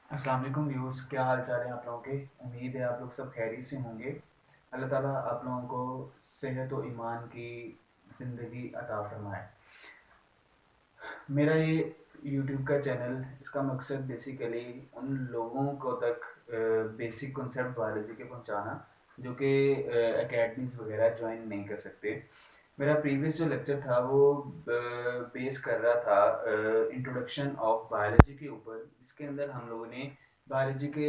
अस्सलाम वालेकुम व्यूअर्स, क्या हाल चाल है आप लोगों के। उम्मीद है आप लोग सब खैरियत से होंगे। अल्लाह ताला आप लोगों को सेहत और ईमान की ज़िंदगी अता फरमाए। मेरा ये यूट्यूब का चैनल, इसका मकसद बेसिकली उन लोगों को तक बेसिक कॉन्सेप्ट बायोलॉजी के पहुंचाना जो कि एकेडमीज़ वगैरह ज्वाइन नहीं कर सकते। मेरा प्रीवियस जो लेक्चर था वो बेस कर रहा था इंट्रोडक्शन ऑफ बायोलॉजी के ऊपर, जिसके अंदर हम लोगों ने बायोलॉजी के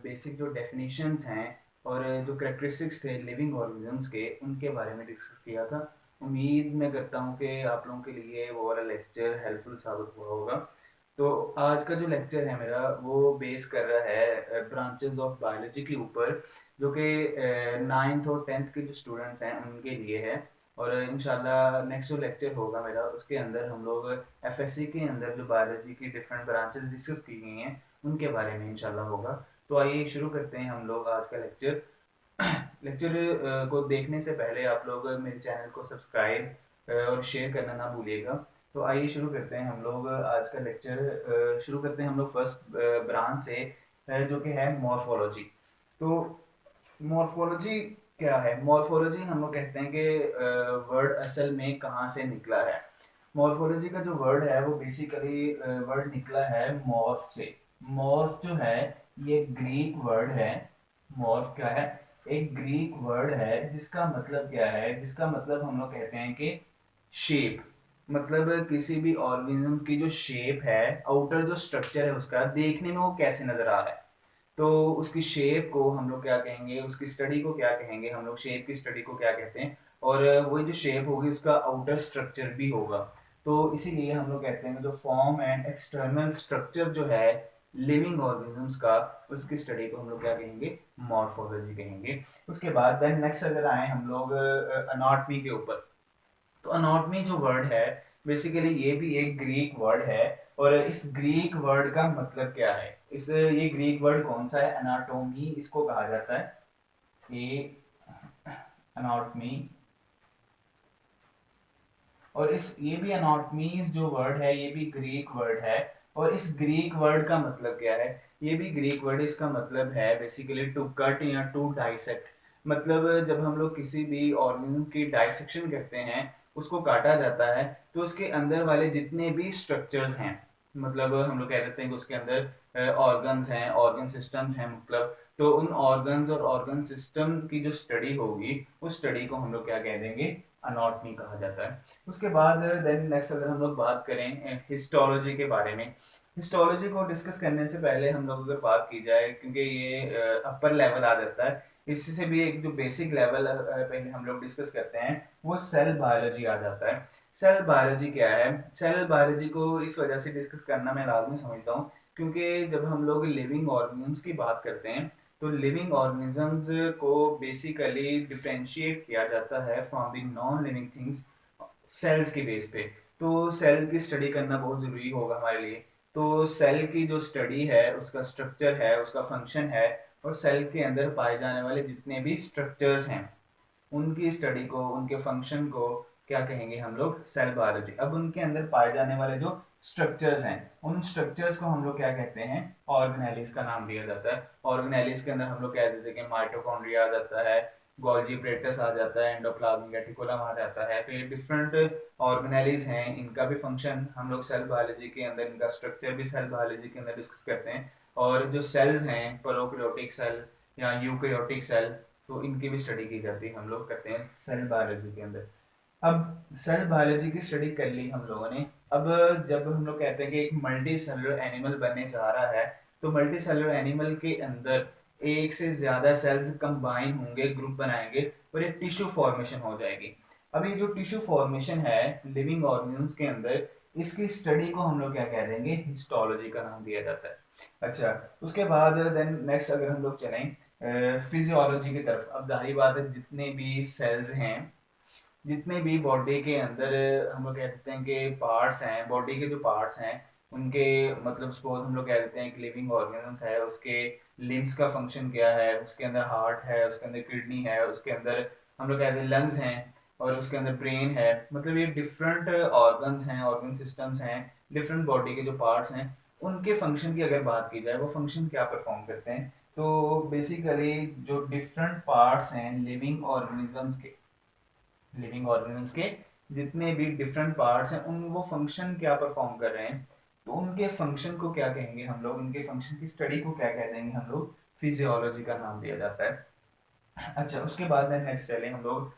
बेसिक जो डेफिनेशंस हैं और जो करेक्टरिस्टिक्स थे लिविंग ऑर्गेनिजम्स के, उनके बारे में डिस्कस किया था। उम्मीद मैं करता हूँ कि आप लोगों के लिए वो वाला लेक्चर हेल्पफुल साबित हुआ होगा। तो आज का जो लेक्चर है मेरा वो बेस कर रहा है ब्रांचेस ऑफ बायोलॉजी के ऊपर, जो कि 9th और 10th के जो स्टूडेंट्स हैं उनके लिए है। और इंशाल्लाह नेक्स्ट जो लेक्चर होगा मेरा, उसके अंदर हम लोग एफएससी के अंदर जो बायोलॉजी की डिफरेंट ब्रांचेस डिस्कस की गई हैं उनके बारे में इंशाल्लाह होगा। तो आइए शुरू करते हैं हम लोग आज का लेक्चर। लेक्चर को देखने से पहले आप लोग मेरे चैनल को सब्सक्राइब और शेयर करना ना भूलिएगा। तो आइए शुरू करते हैं हम लोग आज का लेक्चर। शुरू करते हैं हम लोग फर्स्ट ब्रांच से, जो कि है मॉर्फोलॉजी। तो मॉर्फोलॉजी क्या है? मॉर्फोलॉजी हम लोग कहते हैं कि वर्ड असल में कहाँ से निकला है। मॉर्फोलॉजी का जो वर्ड है वो बेसिकली वर्ड निकला है मॉर्फ से। मॉर्फ जो है ये ग्रीक वर्ड है। मॉर्फ क्या है? एक ग्रीक वर्ड है जिसका मतलब क्या है, जिसका मतलब हम लोग कहते हैं कि शेप। मतलब किसी भी ऑर्गेनिज्म की जो शेप है, आउटर जो स्ट्रक्चर है उसका, देखने में वो कैसे नजर आ रहा है, तो उसकी शेप को हम लोग क्या कहेंगे, उसकी स्टडी को क्या कहेंगे हम लोग, शेप की स्टडी को क्या कहते हैं। और वही जो शेप होगी उसका आउटर स्ट्रक्चर भी होगा। तो इसीलिए हम लोग कहते हैं जो फॉर्म एंड एक्सटर्नल स्ट्रक्चर जो है लिविंग ऑर्गेनिजम्स का, उसकी स्टडी को हम लोग क्या कहेंगे, मॉर्फोलॉजी कहेंगे। उसके बाद देन नेक्स्ट अगर आए हम लोग अनाटमी के ऊपर, तो अनाटमी जो वर्ड है बेसिकली ये भी एक ग्रीक वर्ड है। और इस ग्रीक वर्ड का मतलब क्या है, इस ये ग्रीक वर्ड कौन सा है? अनाटोमी इसको कहा जाता है। ये अनाटमी, और इस ये भी अनाटमीज जो वर्ड है ये भी ग्रीक वर्ड है। और इस ग्रीक वर्ड का मतलब क्या है? ये भी ग्रीक वर्ड, इसका मतलब है बेसिकली टू कट या टू डाइसेक्ट। मतलब जब हम लोग किसी भी ऑर्गेनिज्म की डाइसेक्शन करते हैं, उसको काटा जाता है, तो उसके अंदर वाले जितने भी स्ट्रक्चर्स हैं, मतलब हम लोग कह देते हैं कि उसके अंदर ऑर्गन्स हैं, ऑर्गन सिस्टम्स हैं, मतलब तो उन ऑर्गन्स और ऑर्गन सिस्टम की जो स्टडी होगी उस स्टडी को हम लोग क्या कह देंगे, अनाटमी कहा जाता है। उसके बाद देन नेक्स्ट अगर हम लोग बात करें हिस्टोलॉजी के बारे में। हिस्टोलॉजी को डिस्कस करने से पहले हम लोग अगर बात की जाए, क्योंकि ये अपर लेवल आ जाता है, इससे भी एक जो बेसिक लेवल पहले हम लोग डिस्कस करते हैं वो सेल बायोलॉजी आ जाता है। सेल बायोलॉजी क्या है? सेल बायोलॉजी को इस वजह से डिस्कस करना मैं लाजमी समझता हूँ क्योंकि जब हम लोग लिविंग ऑर्गेनिज्म्स की बात करते हैं, तो लिविंग ऑर्गेनिजम्स को बेसिकली डिफरेंशिएट किया जाता है from the non living things cells के बेस पे। तो सेल की स्टडी करना बहुत ज़रूरी होगा हमारे लिए। तो सेल की जो स्टडी है, उसका स्ट्रक्चर है, उसका फंक्शन है, और सेल के अंदर पाए जाने वाले जितने भी स्ट्रक्चर्स हैं उनकी स्टडी को, उनके फंक्शन को क्या कहेंगे हम लोग, सेल बायोलॉजी। अब उनके अंदर पाए जाने वाले जो स्ट्रक्चर्स हैं उन स्ट्रक्चर्स को हम लोग क्या कहते हैं, ऑर्गेनेलिस का नाम दिया जाता है। ऑर्गेनेलिस के अंदर हम लोग कह देते हैं कि माइटोकॉन्ड्रिया आ जाता है, गोल्जी प्रेटस आ जाता है, एंडोप्लाज्मिक रेटिकुलम आ जाता है। तो ये डिफरेंट ऑर्गेनेलिस हैं, इनका भी फंक्शन हम लोग सेल बायोलॉजी के अंदर, इनका स्ट्रक्चर भी सेल बायोलॉजी के अंदर डिस्कस करते हैं। और जो सेल्स हैं, प्रोकैरियोटिक सेल या यूकैरियोटिक सेल, तो इनकी भी स्टडी की जाती है, हम लोग करते हैं सेल बायोलॉजी के अंदर। अब सेल बायोलॉजी की स्टडी कर ली हम लोगों ने। अब जब हम लोग कहते हैं कि एक मल्टी सेलुलर एनिमल बनने जा रहा है, तो मल्टी सेलुलर एनिमल के अंदर एक से ज्यादा सेल्स कंबाइन होंगे, ग्रुप बनाएंगे और एक टिश्यू फॉर्मेशन हो जाएगी। अब ये जो टिश्यू फॉर्मेशन है लिविंग ऑर्गेनिज्म्स के अंदर, इसकी स्टडी को हम लोग क्या कह देंगे, हिस्टोलॉजी का नाम दिया जाता है। अच्छा, उसके बाद देन नेक्स्ट अगर हम लोग चलें फिजियोलॉजी की तरफ। अब जाहिर बात है जितने भी सेल्स हैं, जितने भी बॉडी के अंदर हम लोग कहते हैं कि पार्ट्स हैं, बॉडी के जो पार्ट्स हैं उनके, मतलब सपोज हम लोग कह देते हैं कि लिविंग ऑर्गेनिज्म है, उसके लिम्स का फंक्शन क्या है, उसके अंदर हार्ट है, उसके अंदर किडनी है, उसके अंदर हम लोग कहते हैं लंग्स हैं, और उसके अंदर ब्रेन है। मतलब ये डिफरेंट ऑर्गन्स हैं, ऑर्गन सिस्टम्स हैं, डिफरेंट बॉडी के जो पार्ट्स हैं, उनके फंक्शन की अगर बात की जाए, वो फंक्शन क्या परफॉर्म करते हैं, तो बेसिकली जो डिफरेंट पार्ट्स हैं लिविंग ऑर्गेनिज्म्स के जितने भी डिफरेंट पार्ट्स हैं, उन वो फंक्शन क्या परफॉर्म कर रहे हैं, तो उनके फंक्शन को क्या कहेंगे हम लोग, उनके फंक्शन की स्टडी को क्या कह देंगे हम लोग, फिजियोलॉजी का नाम दिया जाता है। अच्छा, उसके बाद में नेक्स्ट चले हम लोग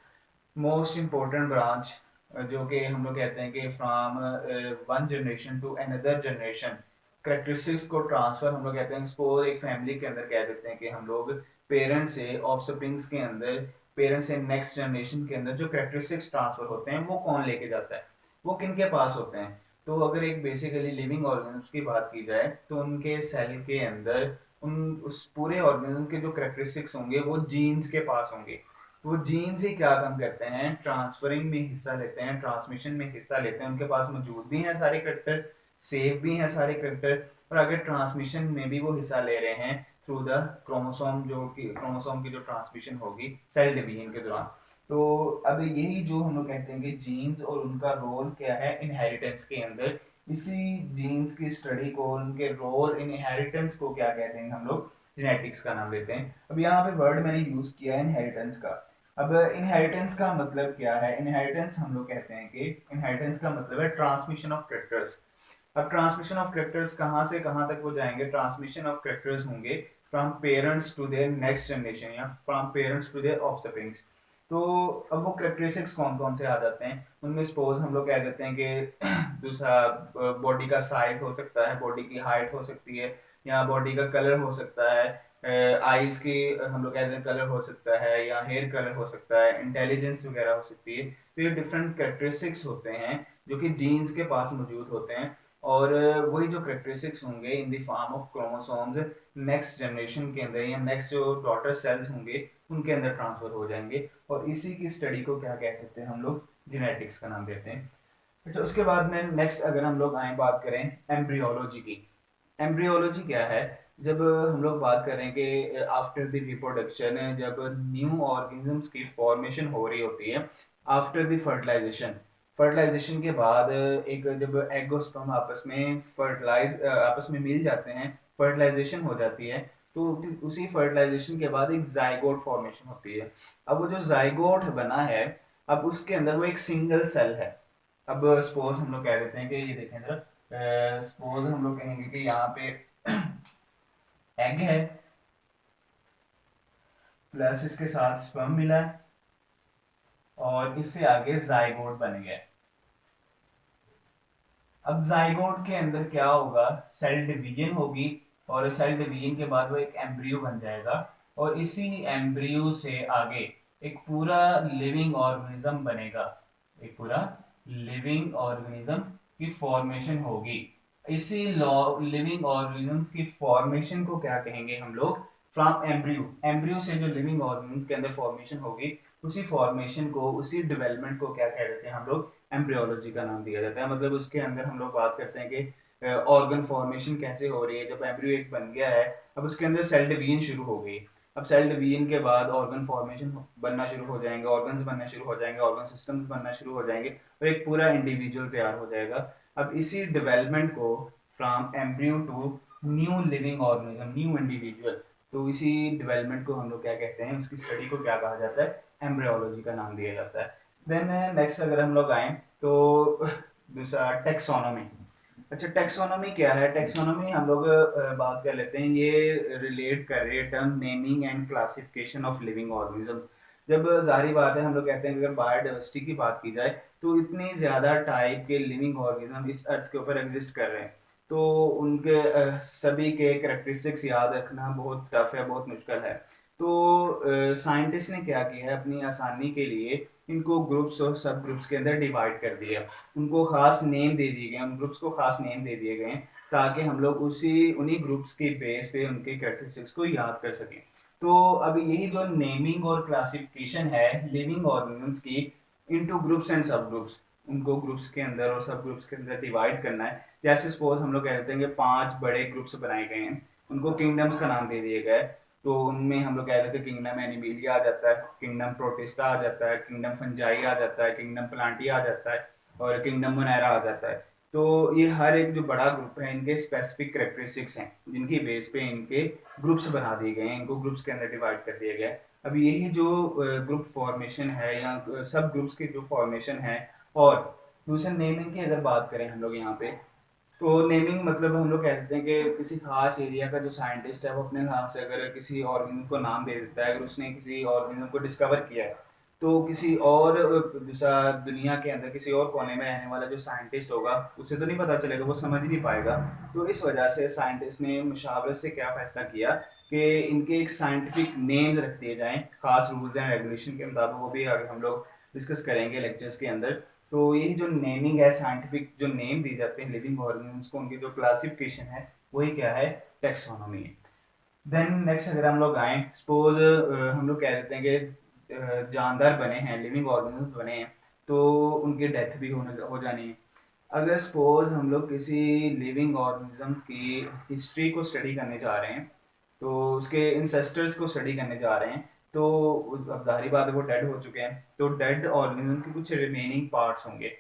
मोस्ट इम्पोर्टेंट ब्रांच, जो कि हम लोग कहते हैं कि from one generation to another generation characteristics को ट्रांसफर, हम लोग कहते हैं इसको एक फैमिली के अंदर कह देते हैं कि हम लोग पेरेंट्स से ऑफस्प्रिंग्स के अंदर, पेरेंट्स से नेक्स्ट जनरेशन के अंदर जो करेक्टरिस्टिक्स ट्रांसफर होते हैं वो कौन लेके जाता है, वो किन के पास होते हैं। तो अगर एक बेसिकली लिविंग ऑर्गेनिज्म की बात की जाए, तो उनके सेल के अंदर उन उस पूरे ऑर्गेनिज्म के जो करेक्टरिस्टिक्स होंगे वो जीन्स के पास होंगे। वो जीन्स ही क्या काम करते हैं, ट्रांसफरिंग में हिस्सा लेते हैं, ट्रांसमिशन में हिस्सा लेते हैं, उनके पास मौजूद भी हैं सारे करेक्टर, सेफ भी हैं सारे करेक्टर, और अगर ट्रांसमिशन में भी वो हिस्सा ले रहे हैं थ्रू द क्रोमोसोम, जो कि क्रोमोसोम की जो ट्रांसमिशन होगी सेल डिवीजन के दौरान। तो अब यही जो हम लोग कहते हैं कि जीन्स और उनका रोल क्या है इनहेरिटेंस के अंदर, इसी जीन्स की स्टडी को, उनके रोल इन इनहेरिटेंस को क्या कहते हैं हम लोग, जेनेटिक्स का नाम लेते हैं। अब यहाँ पे वर्ड मैंने यूज किया है इनहेरिटेंस का। अब इनहेरिटेंस का मतलब क्या है, इनहेरिटेंस हम लोग कहते हैं कि इनहेरिटेंस का मतलब है ट्रांसमिशन ऑफ कैरेक्टर्स। अब ट्रांसमिशन ऑफ कैरेक्टर्स कहाँ से कहाँ तक वो जाएंगे, ट्रांसमिशन ऑफ कैरेक्टर्स होंगे from parents to their next generation या from parents to their offsprings. तो अब वो कैरेक्टरिस्टिक्स कौन कौन से आ जाते हैं, उनमें सपोज हम लोग कह देते हैं कि दूसरा बॉडी का साइज हो सकता है, बॉडी की हाइट हो सकती है, या बॉडी का कलर हो सकता है, आईज की हम लोग कहते हैं कलर हो सकता है, या हेयर कलर हो सकता है, इंटेलिजेंस वगैरह हो सकती है। तो ये डिफरेंट कैरेक्टरिस्टिक्स होते हैं जो कि जीन्स के पास मौजूद होते हैं, और वही जो कैरेक्टरिस्टिक्स होंगे in the form of chromosomes next generation के अंदर या नेक्स्ट जो डॉटर सेल्स होंगे उनके अंदर ट्रांसफर हो जाएंगे, और इसी की स्टडी को क्या कहते हैं हम लोग, जेनेटिक्स का नाम देते हैं। अच्छा, उसके बाद में नेक्स्ट अगर हम लोग आए बात करें एम्ब्रियोलॉजी की। एम्ब्रियोलॉजी क्या है, जब हम लोग बात करें कि आफ्टर द रिप्रोडक्शन, जब न्यू ऑर्गेनिजम्स की फॉर्मेशन हो रही होती है आफ्टर द फर्टिलाइजेशन, फर्टिलाइजेशन के बाद एक जब एग और स्पर्म आपस में मिल जाते हैं, फर्टिलाइजेशन हो जाती है, तो उसी फर्टिलाइजेशन के बाद एक जाइगोट फॉर्मेशन होती है। अब वो जो जाइगोट बना है, अब उसके अंदर वो एक सिंगल सेल है। अब सपोज हम लोग कह देते हैं कि ये देखें जरा, सपोज हम लोग कहेंगे कि यहाँ पे एग है, प्लस इसके साथ स्पर्म मिला है, और इससे आगे जाइगोट बन गया। अब जाइगोट के अंदर क्या होगा, सेल डिवीजन होगी, और सेल डिवीजन के बाद वो एक एम्ब्रियो बन जाएगा, और इसी एम्ब्रियो से आगे एक पूरा लिविंग ऑर्गेनिज्म बनेगा, एक पूरा लिविंग ऑर्गेनिज्म की फॉर्मेशन होगी। इसी लिविंग ऑर्गेनिज्म की फॉर्मेशन को क्या कहेंगे हम लोग, फ्रॉम एम्ब्रियो, एम्ब्रियो से जो लिविंग ऑर्गेनिज्म के अंदर फॉर्मेशन होगी, उसी फॉर्मेशन को, उसी डेवलपमेंट को क्या कह देते हैं हम लोग, एम्ब्रियोलॉजी का नाम दिया जाता है। मतलब उसके अंदर हम लोग बात करते हैं कि ऑर्गन फॉर्मेशन कैसे हो रही है, जब एम्ब्रियो एक बन गया है, अब उसके अंदर सेल डिवीजन शुरू हो गई, अब सेल डिवीजन के बाद ऑर्गन फॉर्मेशन बनना शुरू हो जाएंगे, ऑर्गन्स बनना शुरू हो जाएंगे, ऑर्गन सिस्टम्स बनना शुरू हो जाएंगे, और एक पूरा इंडिविजुअल तैयार हो जाएगा। अब इसी डेवलपमेंट को from embryo to new living organism, new individual, तो इसी डेवलपमेंट को हम लोग क्या कहते हैं, उसकी स्टडी को क्या कहा जाता है, एम्ब्रियोलॉजी का नाम दिया जाता है। देन नेक्स्ट अगर हम लोग आए तो दूसरा टेक्सोनोमी। अच्छा, टेक्सोनोमी क्या है, टेक्सोनोमी हम लोग बात कर लेते हैं, ये रिलेट कर रहे हैं term naming and classification of living organism. जब जाहिर बात है हम लोग कहते हैं कि अगर बायोडाइवर्सिटी की बात की जाए, तो इतनी ज़्यादा टाइप के लिविंग ऑर्गेनिज्म इस अर्थ के ऊपर एग्जिस्ट कर रहे हैं, तो उनके सभी के करेक्टरिस्टिक्स याद रखना बहुत टफ है, बहुत मुश्किल है। तो साइंटिस्ट ने क्या किया है, अपनी आसानी के लिए इनको ग्रुप्स और सब ग्रुप्स के अंदर डिवाइड कर दिया, उनको खास नेम दे दिए गए, उन ग्रुप्स को खास नेम दे दिए गए, ताकि हम लोग उन्हीं ग्रुप्स के बेस पे उनके कैरेक्टरिस्टिक्स को याद कर सकें। तो अब यही जो नेमिंग और क्लासिफिकेशन है लिविंग ऑर्गेनिज्म्स की इनटू ग्रुप्स एंड सब ग्रुप्स, उनको ग्रुप्स के अंदर और सब ग्रुप्स के अंदर डिवाइड करना है। जैसे सपोज हम लोग कहते हैं कि 5 बड़े ग्रुप्स बनाए गए हैं, उनको किंगडम्स का नाम दे दिए गए, तो उनमें हम लोग कह देते हैं किंगडम एनिमेलिया आ जाता है, किंगडम प्रोटिस्टा आ जाता है, किंगडम फंजाई आ जाता है, किंगडम प्लांटिया आ जाता है, और किंगडम मोनेरा आ जाता है। तो ये हर एक जो बड़ा ग्रुप है इनके स्पेसिफिक कैरेक्टरिस्टिक्स हैं जिनकी बेस पे इनके ग्रुप्स बना दिए गए हैं, इनको ग्रुप्स के अंदर डिवाइड कर दिया गया है। अब यही जो ग्रुप फॉर्मेशन है या सब ग्रुप्स की जो फॉर्मेशन है, और दूसरा नेमिंग की अगर बात करें हम लोग यहाँ पे, तो नेमिंग मतलब हम लोग कहते हैं कि किसी खास एरिया का जो साइंटिस्ट है वो अपने हिसाब से अगर किसी ऑर्गेनिज्म को नाम दे देता है, अगर उसने किसी ऑर्गेनिज्म को डिस्कवर किया है, तो किसी और दूसरा दुनिया के अंदर किसी और कोने में रहने वाला जो साइंटिस्ट होगा उसे तो नहीं पता चलेगा, वो समझ ही नहीं पाएगा। तो इस वजह से साइंटिस्ट ने मुशावरत से क्या फैसला किया कि इनके एक साइंटिफिक नेम्स रख दिए जाएं, खास रूल्स एंड रेगुलेशन के मुताबिक, वो भी आगे हम लोग डिस्कस करेंगे लेक्चर्स के अंदर। तो यही जो नेमिंग है, साइंटिफिक जो नेम दी जाते हैं लिविंग ऑर्गेनिज्म्स को, उनकी जो क्लासिफिकेशन है वही क्या है, टैक्सोनॉमी है। देन नेक्स्ट अगर हम लोग आए, सपोज हम लोग कह देते हैं कि जानदार बने हैं, लिविंग ऑर्गेनिज्म बने हैं, तो उनकी डेथ भी हो जानी है। अगर सपोज हम लोग किसी लिविंग ऑर्गेनिजम्स की हिस्ट्री को स्टडी करने जा रहे हैं, तो उसके इंसेस्टर्स को स्टडी करने जा रहे हैं, तो अब जाहिर बात है वो डेड हो चुके हैं, तो डेड ऑर्गेनिज्म के कुछ रिमेनिंग पार्ट्स होंगे,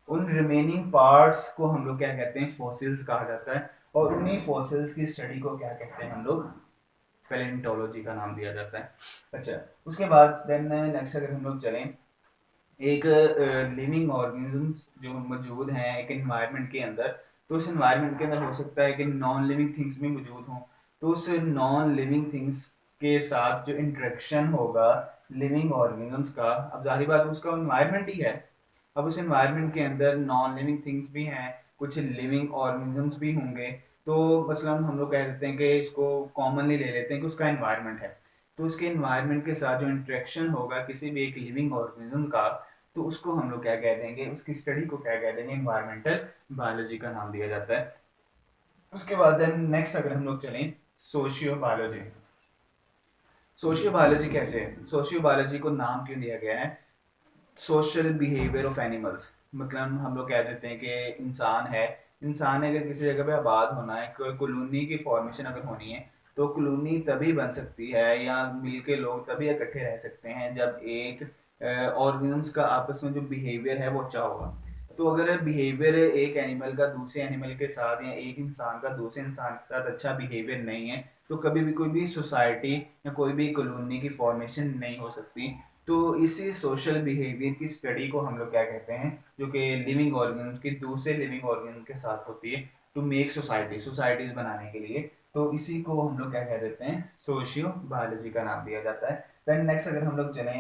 उन रिमेनिंग पार्ट्स को हम लोग क्या कहते हैं, फॉसिल्स कहा जाता है। और उन्हीं फॉसिल्स की स्टडी को क्या कहते हैं हम लोग, पैलेंटोलॉजी का नाम दिया जाता है। अच्छा, उसके बाद देन नेक्स्ट अगर हम लोग चलें, एक लिविंग ऑर्गेनिजम्स जो मौजूद हैं एक एनवायरनमेंट के अंदर, तो उस एनवायरनमेंट के अंदर हो सकता है कि नॉन लिविंग थिंग्स भी मौजूद हों, तो उस नॉन लिविंग थिंग्स के साथ जो इंटरेक्शन होगा लिविंग ऑर्गेनिजम्स का, अब जाहिर बात है उसका एनवायरनमेंट ही है, अब उस एनवायरनमेंट के अंदर नॉन लिविंग थिंग्स भी हैं, कुछ लिविंग ऑर्गेनिजम्स भी होंगे। तो मसलन हम लोग कह देते हैं कि इसको कॉमनली ले लेते हैं कि उसका एनवायरनमेंट है, तो उसके एनवायरनमेंट के साथ जो इंटरेक्शन होगा किसी भी एक लिविंग ऑर्गेनिज्म का, तो उसको हम लोग क्या कह देंगे, उसकी स्टडी को क्या कह देंगे, एनवायरमेंटल बायोलॉजी का नाम दिया जाता है। उसके बाद देन नेक्स्ट अगर हम लोग चलें, सोशियो बायोलॉजी। सोशियो बायोलॉजी कैसे है, सोशियो बायोलॉजी को नाम क्यों दिया गया है, सोशल बिहेवियर ऑफ एनिमल्स, मतलब हम लोग कह देते हैं कि इंसान है अगर किसी जगह पे आबाद होना है, कॉलोनी की फॉर्मेशन अगर होनी है, तो कॉलोनी तभी बन सकती है या मिलके लोग तभी इकट्ठे रह सकते हैं जब एक ऑर्गेनिम्स का आपस में जो बिहेवियर है वो अच्छा होगा। तो अगर बिहेवियर एक एनिमल का दूसरे एनिमल के साथ या एक इंसान का दूसरे इंसान के साथ अच्छा बिहेवियर नहीं है, तो कभी भी कोई भी सोसाइटी या कोई भी कॉलोनी की फॉर्मेशन नहीं हो सकती। तो इसी सोशल बिहेवियर की स्टडी को हम लोग क्या कहते हैं, जो कि लिविंग ऑर्गेनिज्म की दूसरे लिविंग ऑर्गेनिज्म के साथ होती है टू मेक सोसाइटीज बनाने के लिए, तो इसी को हम लोग क्या कह देते हैं, सोशियो बायोलॉजी का नाम दिया जाता है। देन नेक्स्ट अगर हम लोग चले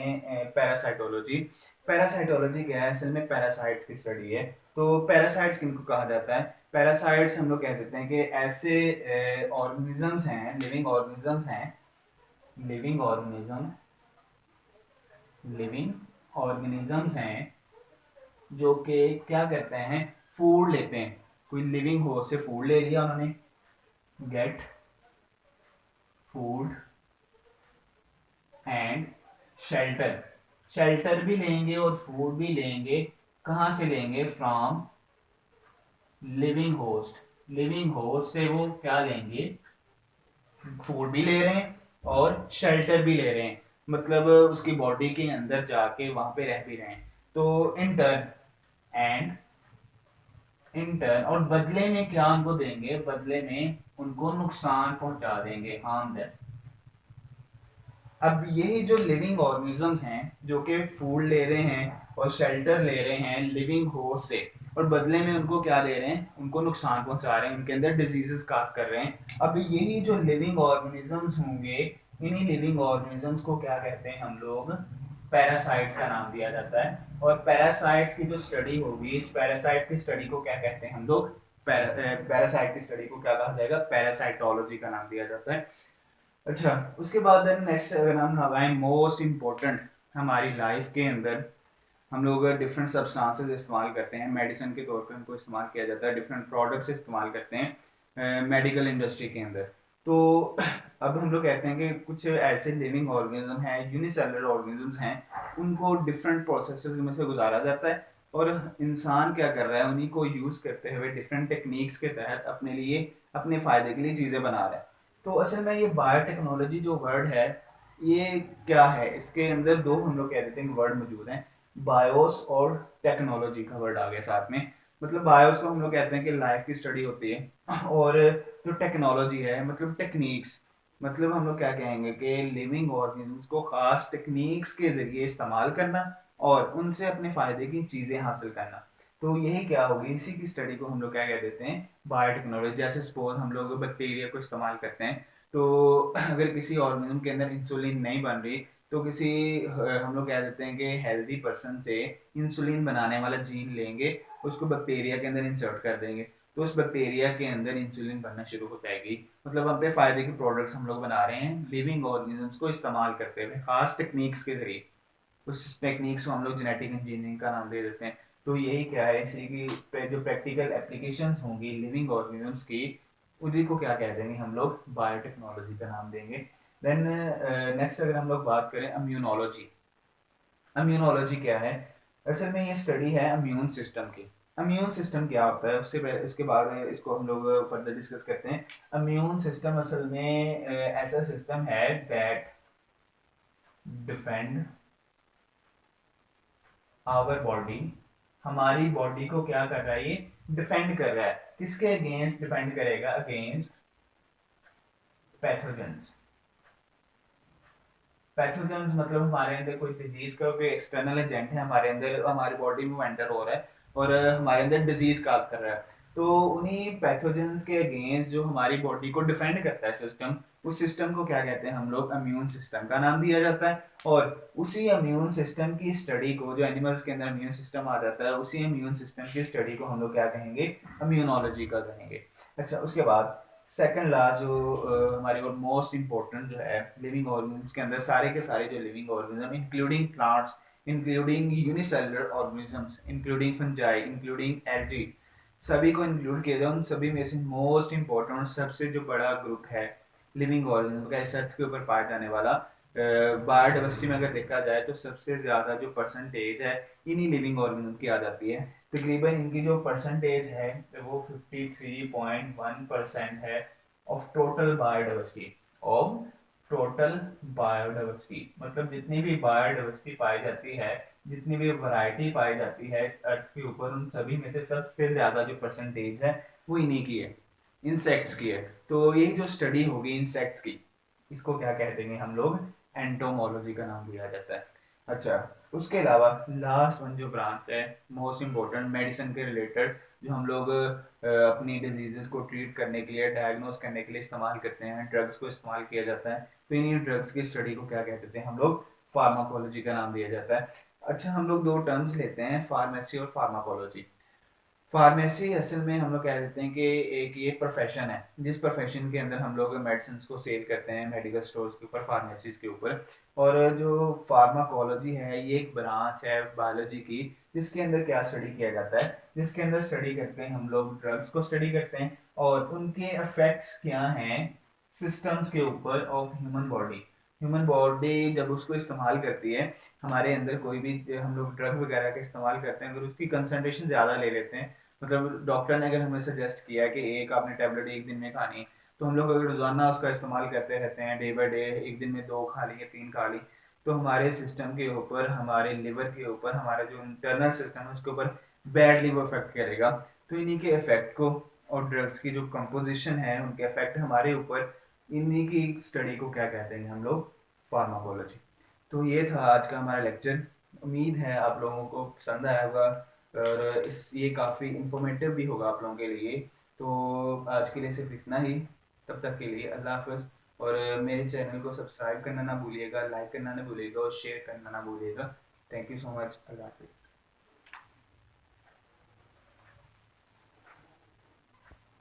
पैरासाइटोलॉजी। पैरासाइटोलॉजी क्या है, असल में पैरासाइट्स की स्टडी है। तो पैरासाइट्स किनको कहा जाता है, पैरासाइट्स हम लोग कह देते हैं कि ऐसे ऑर्गेनिजम्स हैं, लिविंग ऑर्गेनिज्म लिविंग ऑर्गेनिजम्स हैं जो कि क्या करते हैं, फूड लेते हैं, कोई लिविंग होस्ट से फूड ले लिया उन्होंने, get food and shelter, shelter भी लेंगे और फूड भी लेंगे, कहां से लेंगे, from living host, living host से वो क्या लेंगे, फूड भी ले रहे हैं और शेल्टर भी ले रहे हैं, मतलब उसकी बॉडी के अंदर जाके वहां पे रह भी रहे हैं। तो एंड इंटर्न और बदले में क्या उनको देंगे, बदले में उनको नुकसान पहुंचा देंगे, हार्म देम। अब यही जो लिविंग ऑर्गेनिजम्स हैं जो कि फूड ले रहे हैं और शेल्टर ले रहे हैं लिविंग होस्ट से, और बदले में उनको क्या दे रहे हैं, उनको नुकसान पहुंचा रहे हैं, उनके अंदर डिजीजेस काज कर रहे हैं। अब यही जो लिविंग ऑर्गेनिजम्स होंगे, इन्हीं लिविंग ऑर्गेनिजम्स को क्या कहते हैं हम लोग, पैरासाइट्स का नाम दिया जाता है। और पैरासाइट्स की जो स्टडी होगी, इस पैरासाइट की स्टडी को क्या कहते हैं हम लोग, पैरासाइट की स्टडी को क्या कहा जाएगा, पैरासाइटोलॉजी का नाम दिया जाता है। अच्छा, उसके बाद देन नेक्स्ट अगर हम लगाएं, मोस्ट इम्पोर्टेंट हमारी लाइफ के अंदर हम लोग डिफरेंट सब्सटेंसेस इस्तेमाल करते हैं, मेडिसिन के तौर पे उनको इस्तेमाल किया जाता है, डिफरेंट प्रोडक्ट्स इस्तेमाल करते हैं मेडिकल इंडस्ट्री के अंदर। तो अब हम लोग कहते हैं कि कुछ ऐसे लिविंग ऑर्गेनिज्म हैं, यूनिसेलुलर ऑर्गेनिजम्स हैं, उनको डिफरेंट प्रोसेसेस में से गुजारा जाता है, और इंसान क्या कर रहा है, उन्हीं को यूज़ करते हुए डिफरेंट टेक्निक्स के तहत अपने लिए, अपने फ़ायदे के लिए चीज़ें बना रहा है। तो असल में ये बायोटेक्नोलॉजी जो वर्ड है, ये क्या है, इसके अंदर दो हम लोग कह देते हैं वर्ड मौजूद हैं, बायोस और टेक्नोलॉजी का वर्ड आ गया साथ में। मतलब बायोस को हम लोग कहते हैं कि लाइफ की स्टडी होती है, और जो टेक्नोलॉजी है मतलब टेक्निक्स, मतलब हम लोग क्या कहेंगे कि लिविंग ऑर्गेनिज्म्स को खास टेक्निक्स के जरिए इस्तेमाल करना और उनसे अपने फायदे की चीजें हासिल करना। तो यही क्या होगी, इसी की स्टडी को हम लोग क्या कह देते हैं, बायोटेक्नोलॉजी। जैसे सपोज हम लोग बैक्टीरिया को इस्तेमाल करते हैं, तो अगर किसी ऑर्गेनिज्म के अंदर इंसुलिन नहीं बन रही, तो किसी हम लोग कह देते हैं कि हेल्दी पर्सन से इंसुलिन बनाने वाला जीन लेंगे, उसको बैक्टीरिया के अंदर इंसर्ट कर देंगे, तो उस बैक्टीरिया के अंदर इंसुलिन बनना शुरू हो जाएगी। मतलब अपने फायदे के प्रोडक्ट्स हम लोग बना रहे हैं लिविंग ऑर्गेनिजम्स को इस्तेमाल करते हुए खास टेक्निक्स के जरिए। उस टेक्निक्स को हम लोग जेनेटिक इंजीनियरिंग का नाम दे देते हैं। तो यही क्या है, इसी की जो प्रैक्टिकल एप्लीकेशंस होंगी लिविंग ऑर्गेनिजम्स की, उन्हीं को क्या कह देंगे हम लोग, बायोटेक्नोलॉजी का नाम देंगे। देन नेक्स्ट अगर हम लोग बात करें इम्यूनोलॉजी। इम्यूनोलॉजी क्या है, असल में ये स्टडी है इम्यून सिस्टम की। इम्यून सिस्टम क्या होता है, उससे पहले उसके बाद में इसको हम लोग फर्दर डिस्कस करते हैं। इम्यून सिस्टम असल में ऐसा सिस्टम है दैट डिफेंड आवर बॉडी, हमारी बॉडी को क्या कर रहा है, ये डिफेंड कर रहा है। किसके अगेंस्ट डिफेंड करेगा, अगेंस्ट पैथोजेंस। पैथोजेंस मतलब हमारे अंदर कोई डिजीज का कोई एक्सटर्नल एजेंट है हमारे अंदर, हमारी बॉडी में एंटर हो रहा है और हमारे अंदर डिजीज काज कर रहा है। तो उन्हीं पैथोजेंस के अगेंस्ट जो हमारी बॉडी को डिफेंड करता है सिस्टम, उस सिस्टम को क्या कहते हैं हम लोग, इम्यून सिस्टम का नाम दिया जाता है। और उसी इम्यून सिस्टम की स्टडी को, जो एनिमल्स के अंदर इम्यून सिस्टम आ जाता है, उसी इम्यून सिस्टम की स्टडी को हम लोग क्या कहेंगे, इम्यूनोलॉजी का कहेंगे। अच्छा, उसके बाद सेकंड लास्ट जो हमारे और मोस्ट इंपॉर्टेंट जो है लिविंग ऑर्गेनिज्म के अंदर, सारे के सारे जो living organism including plants, including unicellular organisms, including fungi, including algae, सभी को इंक्लूड किया जाए, उन सभी में से मोस्ट इंपॉर्टेंट और सबसे जो बड़ा ग्रुप है लिविंग ऑर्गेनिज्म का इस अर्थ के ऊपर पाया जाने वाला, बायोडाइवर्सिटी में अगर देखा जाए तो सबसे ज्यादा जो परसेंटेज है इन्हीं लिविंग ऑर्गेनिज्म की आ जाती है। तकरीबन इनकी जो परसेंटेज है वो 53.1% है of total biodiversity, of total biodiversity. मतलब जितनी भी बायोडाइवर्सिटी पाई जाती है, जितनी भी वैरायटी पाई जाती है इस अर्थ के ऊपर, उन सभी में से सबसे ज्यादा जो परसेंटेज है वो इन्हीं की है, इंसेक्ट्स की है। तो यही जो स्टडी होगी इंसेक्ट्स की, इसको क्या कह देंगे हम लोग, एंटोमोलॉजी का नाम दिया जाता है। अच्छा, उसके अलावा लास्ट वन जो ब्रांच है मोस्ट इम्पोर्टेंट मेडिसिन के रिलेटेड, जो हम लोग अपनी डिजीजेस को ट्रीट करने के लिए, डायग्नोस करने के लिए इस्तेमाल करते हैं, ड्रग्स को इस्तेमाल किया जाता है, तो इन्हीं ड्रग्स की स्टडी को क्या कहते हैं हम लोग, फार्माकोलॉजी का नाम दिया जाता है। अच्छा, हम लोग दो टर्म्स लेते हैं, फार्मेसी और फार्माकोलॉजी। फार्मेसी असल में हम लोग कह देते हैं कि एक ये प्रोफेशन है जिस प्रोफेशन के अंदर हम लोग मेडिसिन को सेल करते हैं मेडिकल स्टोर्स के ऊपर, फार्मेसीज के ऊपर। और जो फार्माकोलॉजी है ये एक ब्रांच है बायोलॉजी की, जिसके अंदर क्या स्टडी किया जाता है, जिसके अंदर स्टडी करते हैं हम लोग ड्रग्स को स्टडी करते हैं और उनके इफेक्ट्स क्या हैं सिस्टम्स के ऊपर of human body. Human body जब उसको इस्तेमाल करती है, हमारे अंदर कोई भी हम लोग ड्रग वगैरह का इस्तेमाल करते हैं, अगर उसकी कंसंट्रेशन ज़्यादा ले लेते हैं, मतलब डॉक्टर ने अगर हमें सजेस्ट किया कि एक आपने टैबलेट एक दिन में खानी, तो हम लोग अगर रोजाना उसका इस्तेमाल करते रहते हैं डे बाय डे, एक दिन में 2 खा ली या 3 खा ली, तो हमारे सिस्टम के ऊपर, हमारे लिवर के ऊपर, हमारा जो इंटरनल सिस्टम है उसके ऊपर बैडली वो इफेक्ट करेगा। तो इन्हीं के इफेक्ट को, और ड्रग्स की जो कंपोजिशन है उनके इफेक्ट हमारे ऊपर, इन्हीं की स्टडी को क्या कहते हैं हम लोग, फार्माकोलॉजी। तो ये था आज का हमारा लेक्चर। उम्मीद है आप लोगों को पसंद आया होगा और इस ये काफ़ी इंफॉर्मेटिव भी होगा आप लोगों के लिए। तो आज के लिए सिर्फ इतना ही, तब तक के लिए अल्लाह हाफ़िज़। और मेरे चैनल को सब्सक्राइब करना ना भूलिएगा, लाइक करना ना भूलिएगा और शेयर करना ना भूलिएगा। थैंक यू सो मच, अल्लाह हाफ़िज़।